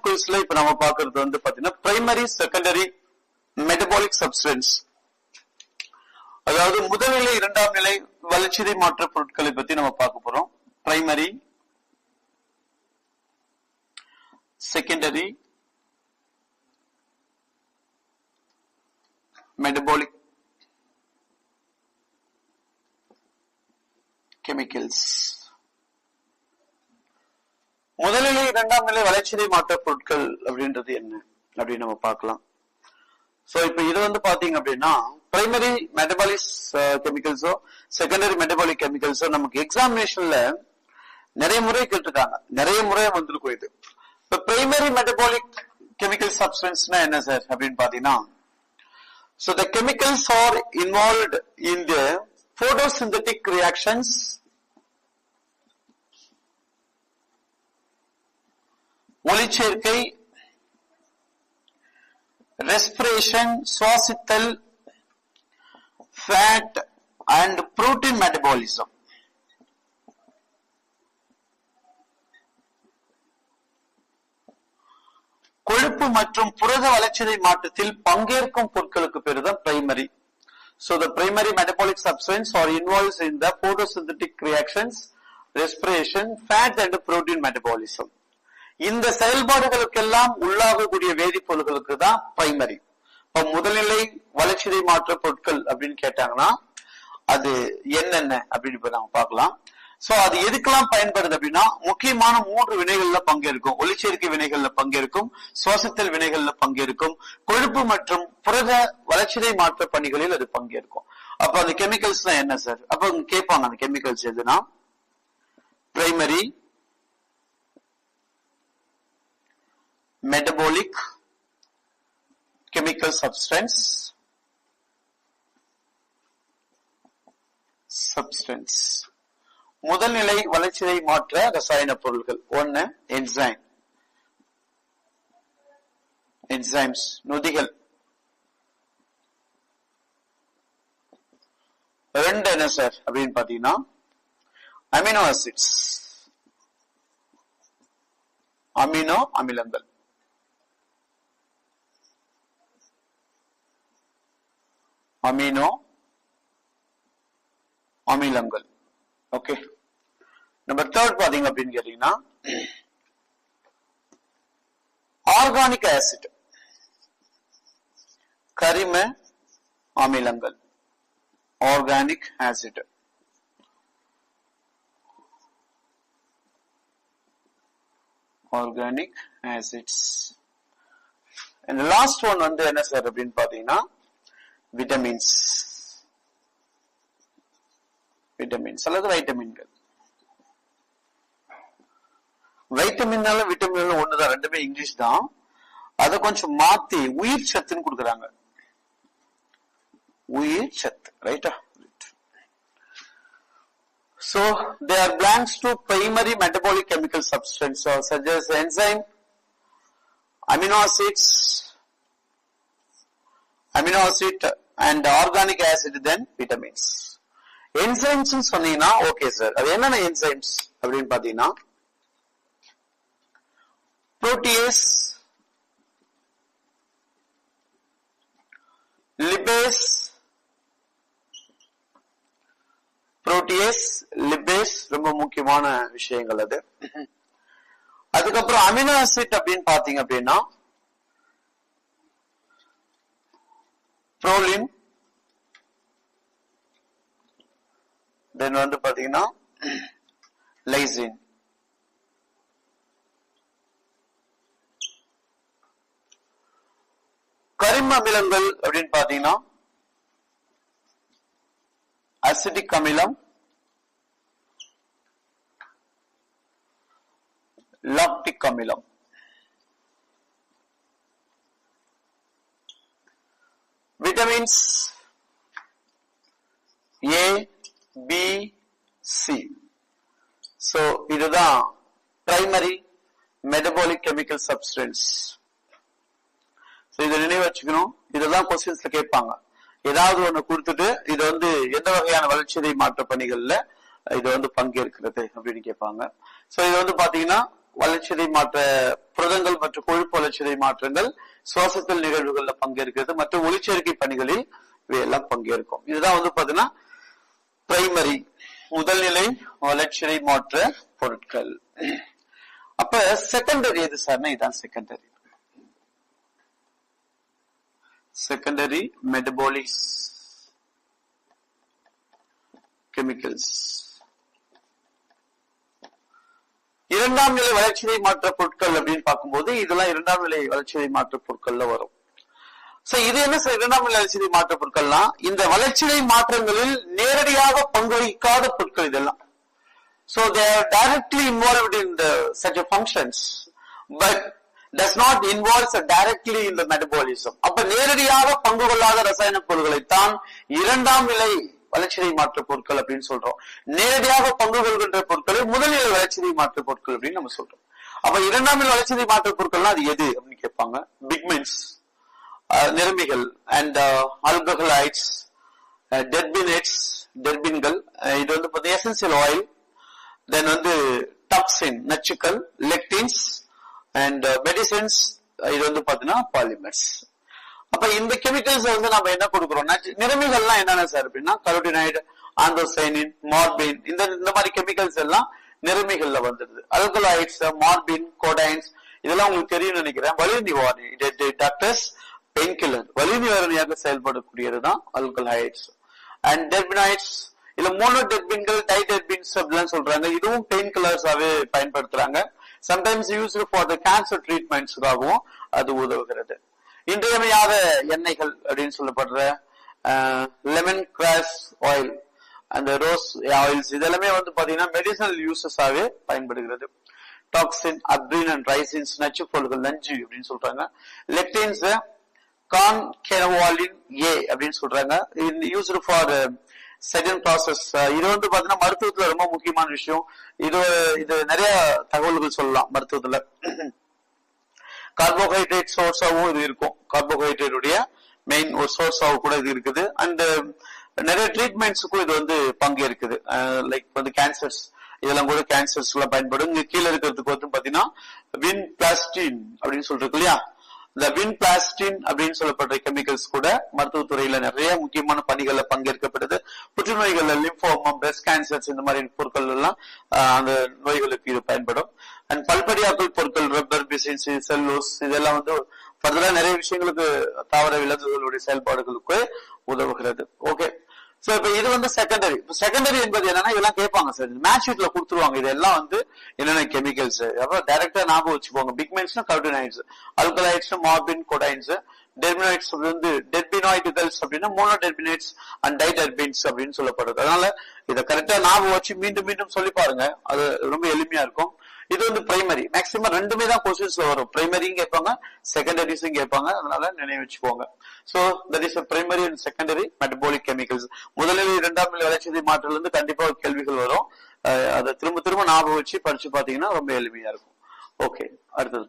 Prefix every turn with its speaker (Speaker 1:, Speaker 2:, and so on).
Speaker 1: குயிஸ்ல இப்ப நம்ம பாக்குறது வந்து பாத்தீங்கன்னா பிரைமரி செகண்டரி மெட்டபாலிக் சப்ஸ்டன்ஸ், அதாவது முதல்நிலை இரண்டாம் நிலை வளர்ச்சிதை மாற்ற பொருட்களை பத்தி நம்ம பார்க்க போறோம். Primary secondary metabolic chemicals. முதல்நிலை இரண்டாம் நிலை வளர்ச்சிதை மாற்ற பொருட்கள் அப்படின்றது என்ன அப்படின்னு நம்ம பார்க்கலாம். சோ இப்ப இது வந்து பாத்தீங்க அப்படின்னா பிரைமரி மெட்டபாலிக் கெமிக்கல்ஸோ செகண்டரி மெட்டபாலிக் கெமிக்கல்ஸோ நமக்கு எக்ஸாமினேஷன்ல நிறைய முறை கேட்டிருக்காங்க, நிறைய முறை வந்திருக்கும். இது இப்ப பிரைமரி மெட்டபாலிக் கெமிக்கல் சப்ஸ்டன்ஸ்னா என்ன சார் அப்படின்னு பாத்தீங்கன்னா, so the chemicals are involved in the photosynthetic reactions, ஒளிச்சேர்க்கை, respiration சுவாசித்தல், fat and protein metabolism. கொழுப்பு மற்றும் புரத வளர்ச்சிதை மாற்றத்தில் பங்கேற்கும் பொருட்களுக்கு பேருதான் primary. So the primary metabolic substance are involved in the photosynthetic reactions, respiration, fat and protein metabolism. இந்த செயல்பாடுகளுக்கெல்லாம் உள்ளாகக்கூடிய வேதிப்பொருட்களுக்கு தான் பிரைமரி. இப்ப முதல்நிலை வளர்ச்சிதை மாற்ற பொருட்கள் அப்படின்னு கேட்டாங்கன்னா அது என்னென்ன அப்படின்னு இப்ப நம்ம பார்க்கலாம். சோ அது எதுக்கெல்லாம் பயன்படுது அப்படின்னா முக்கியமான 3 வினைகள்ல பங்கேற்கும். ஒளிச்சேர்க்கை வினைகள்ல பங்கேற்கும், சுவாசித்தல் வினைகள்ல பங்கேற்கும், கொழுப்பு மற்றும் புரத வளர்ச்சிதை மாற்ற பணிகளில் அது பங்கேற்கும். அப்ப அந்த கெமிக்கல்ஸ் தான் என்ன சார்? அப்ப கேட்பாங்க அந்த கெமிக்கல்ஸ் எதுனா பிரைமரி மெட்டபாலிக் கெமிக்கல் சப்ஸ்டன்ஸ் முதல்நிலை வளர்ச்சிதை மாற்ற ரசாயன பொருட்கள். ஒன்னு என்சைம்ஸ் நொதிகள். 2 என்ன சார் அப்படின்னு பாத்தீங்கன்னா அமினோ ஆசிட்ஸ், அமினோ அமிலங்கள். அமினோ அமிலங்கள். ஓகே. நம்பர் 3 பாத்தீங்க அப்படின்னு கேட்டீங்கன்னா ஆர்கானிக் ஆசிட், கரிம அமிலங்கள். Organic acid. Organic acids. And the last one வந்து என்ன சார் அப்படின்னு பாத்தீங்கன்னா விட்டமின்ஸ். விட்டமின்ஸ் அல்லது வைட்டமின்கள். வைட்டமின்னால விட்டமின் ஒண்ணுதான், ரெண்டுமே இங்கிலீஷ் தான். அதை கொஞ்சம் மாத்தி உயிர் சத்துன்னு கொடுக்குறாங்க. உயிர் சத்து, ரைட்டா? So they are belongs to primary metabolic chemical substances such as enzyme, amino acids, amino acid and organic acid, then vitamins. Enzymes சொன்னீங்கன்னா ஓகே சார், அது என்னென்ன enzymes அப்படின்னு பாத்தீங்கன்னா protease, lipase, protease, lipase ரொம்ப முக்கியமான விஷயங்கள் அது. அதுக்கப்புறம் அமினோ ஆசிட் அப்படின்னு பாத்தீங்க அப்படின்னா புரோலின், தென் வந்து பாத்தீங்கன்னா லைசின். கரிம அமிலங்கள் அப்படின்னு பாத்தீங்கன்னா அசிட்டிக் அமிலம், லாக்டிக் அமிலம். Vitamins A, B, C. So இதுதான் பிரைமரி மெட்டபாலிக் கெமிக்கல் சப்ஸ்டன்ஸ். இதை நினைவு வச்சுக்கணும். இதெல்லாம் கொஸ்டின்ஸ்ல கேட்பாங்க. ஏதாவது ஒண்ணு கொடுத்துட்டு இது வந்து எந்த வகையான வளர்ச்சிதை மாற்ற பணிகள்ல இது வந்து பங்கேற்கிறது அப்படின்னு கேட்பாங்க. சோ இது வந்து பாத்தீங்கன்னா வளர்ச்சிதை மாற்ற புரதங்கள் மற்றும் கொழுப்பு வளர்ச்சிதை மாற்றங்கள் சுவாசத்தில் நிகழ்வுகள்ல பங்கேற்கிறது மற்றும் ஒளிச்சேர்க்கை பணிகளில் இவையெல்லாம் பங்கேற்கும். இதுதான் வந்து பாத்தீங்கன்னா பிரைமரி முதல்நிலை வளர்ச்சிதை மாற்ற பொருட்கள். அப்ப செகண்டரி எது சார்னா இதுதான் செகண்டரி. Secondary metabolic chemicals. இரண்டாம் நிலை வளர்ச்சிதை மாற்ற பொருட்கள் அப்படின்னு பார்க்கும்போது இதெல்லாம் இரண்டாம் நிலை வளர்ச்சிதை மாற்ற பொருட்கள்ல வரும். இது என்ன இரண்டாம் நிலை வளர்ச்சிதை மாற்ற பொருட்கள்லாம் இந்த வளர்ச்சிதை மாற்றங்களில் நேரடியாக பங்களிக்காத பொருட்கள் இதெல்லாம். So they are directly involved in the such a functions but does not involve directly in the metabolism. அப்ப நேரடியாக பங்கு கொள்ளாத ரசாயன பொருட்களைத்தான் இரண்டாம் நிலை வளர்ச்சிதை மாற்ற பொருட்கள் அப்படின்னு சொல்றோம். நேரடியாக பங்கு கொள்கின்ற பொருட்களை முதல்நிலை வளர்ச்சிதை மாற்ற பொருட்கள் அப்படின்னு நம்ம சொல்றோம். அப்ப இரண்டாம் நிலை வளர்ச்சிதை மாற்ற பொருட்கள்லாம் அது எது அப்படின்னு கேட்பாங்க. பிக்மெண்ட்ஸ், நிறமிகள் அண்ட் ஆல்கஹாலைட்ஸ், டெர்பினேட்ஸ், டெர்பின்கள், இது வந்து எசென்சியல் ஆயில், தென் வந்து டாக்ஸின் நச்சுக்கள், லெக்டின்ஸ் அண்ட் மெடிசின்ஸ், இது வந்து பாத்தீங்கன்னா பாலிமர்ஸ். அப்ப இந்த கெமிக்கல்ஸ் வந்து நம்ம என்ன கொடுக்கிறோம், நிறமிகள்லாம் என்னென்ன சார் அப்படின்னா கரோட்டினைடு, ஆந்தோசைனின், மார்பின், இந்த மாதிரி கெமிக்கல்ஸ் எல்லாம் நிறமிகள்ல வந்துடுது. ஆல்கலாய்ட்ஸ், மார்பின், கோடைன்ஸ் இதெல்லாம் உங்களுக்கு தெரியும் நினைக்கிறேன். வலி நிவாரணி, டாக்டர்ஸ் பெயின் கில்லர், வலி நிவாரணியாக செயல்படக்கூடியதுதான் ஆல்கலாய்ட்ஸ். அண்ட் டெர்பினைட்ஸ், இல்ல மோனோடெர்பின்கள், டைடெர்பின்ஸ் அப்படிலாம் சொல்றாங்க. இதுவும் பெயின் கில்லர்ஸாவே பயன்படுத்துறாங்க. Sometimes used for the cancer ட்ரீட்மெண்ட்ஸுக்காகவும் அது உதவுகிறது. இன்றியமையாத எண்ணெய்கள் அப்படின்னு சொல்லப்படுற லெமன் கிராஸ் ஆயில், அந்த ரோஸ் ஆயில்ஸ் இதெல்லாமே வந்து பாத்தீங்கன்னா மெடிசனல் யூசஸாவே பயன்படுகிறது. டாக்ஸின், அப்ரின் அண்ட் ரைசின்ஸ் நச்சு பொருள்கள், நஞ்சு அப்படின்னு சொல்றாங்க. லெக்டின்ஸ் கான்கெனவாலின் ஏ அப்படின்னு சொல்றாங்க. Used for second process. இது வந்து பாத்தீங்கன்னா மருத்துவத்துல ரொம்ப முக்கியமான விஷயம். இது நிறைய தகவல்கள் சொல்லலாம் மருத்துவத்துல. கார்போஹைட்ரேட் சோர்ஸாவும் இது இருக்கும். கார்போஹைட்ரேட் உடைய மெயின் ஒரு சோர்ஸாவும் கூட இது இருக்குது. அண்ட் நிறைய ட்ரீட்மெண்ட்ஸுக்கும் இது வந்து பங்கேற்குது. லைக் வந்து கேன்சர்ஸ், இதெல்லாம் கூட கேன்சர்ஸ் எல்லாம் பயன்படும். இங்க கீழே இருக்கிறதுக்கு வந்து பாத்தீங்கன்னா வின் பிளாஸ்டின் அப்படின்னு சொல்றது இல்லையா, இந்த வின் பிளாஸ்டின் அப்படின்னு சொல்லப்படுற கெமிக்கல்ஸ் கூட மருத்துவத்துறையில நிறைய முக்கியமான பணிகள்ல பங்கேற்கப்படுது. புற்றுநோய்கள்ல லிம்போமா, பிரஸ்ட் கேன்சர்ஸ் இந்த மாதிரி பொருட்கள் எல்லாம் அந்த நோய்களுக்கு இது பயன்படும். அண்ட் பல்படியாக்கள் பொருட்கள், ரப்பர், பிசின்ஸ், செல்லோஸ் இதெல்லாம் வந்து ஃபர்தரா நிறைய விஷயங்களுக்கு தாவர விலங்குகளுடைய செயல்பாடுகளுக்கு உதவுகிறது. ஓகே, சோ இப்ப இது வந்து செகண்டரி. செகண்டரி என்பது என்னன்னா இதெல்லாம் கேட்பாங்க சார், மேட்ச் ஷீட்ல கொடுத்துருவாங்க. இதெல்லாம் வந்து என்னென்ன கெமிக்கல்ஸ், அப்புறம் டைரக்டா ஞாபகம் வச்சுக்கோங்க. பிக்மெண்ட்ஸ்னா கரோட்டினைட்ஸ், ஆல்கலாய்ட்ஸ் மார்பின், கோடைன்ஸ், டெர்பினாய்ட்ஸ் வந்து டெர்பினாய்டுகள்ஸ் அப்படின்னா மோனோடெர்பினேட்ஸ் அண்ட் டைடெர்பின்ஸ் அப்படின்னு சொல்லப்படுது. அதனால இதை கரெக்டா ஞாபகம் வச்சு மீண்டும் மீண்டும் சொல்லி பாருங்க, அது ரொம்ப எளிமையா இருக்கும். இது வந்து பிரைமரி. மேக்சிமம் ரெண்டுமே தான் கொஸ்டின்ஸ்ல வரும். பிரைமரியும் கேட்பாங்க, செகண்டரிஸும் கேட்பாங்க. அதனால நினைவு வச்சுக்கோங்க. So that is primary and secondary metabolic chemicals. முதலில் இரண்டாம் நிலை வளர்ச்சிதை மாற்றல இருந்து கண்டிப்பா கேள்விகள் வரும். அதை திரும்ப திரும்ப ஞாபகம் வச்சு படிச்சு பாத்தீங்கன்னா ரொம்ப எளிமையா இருக்கும். ஓகே, அடுத்தது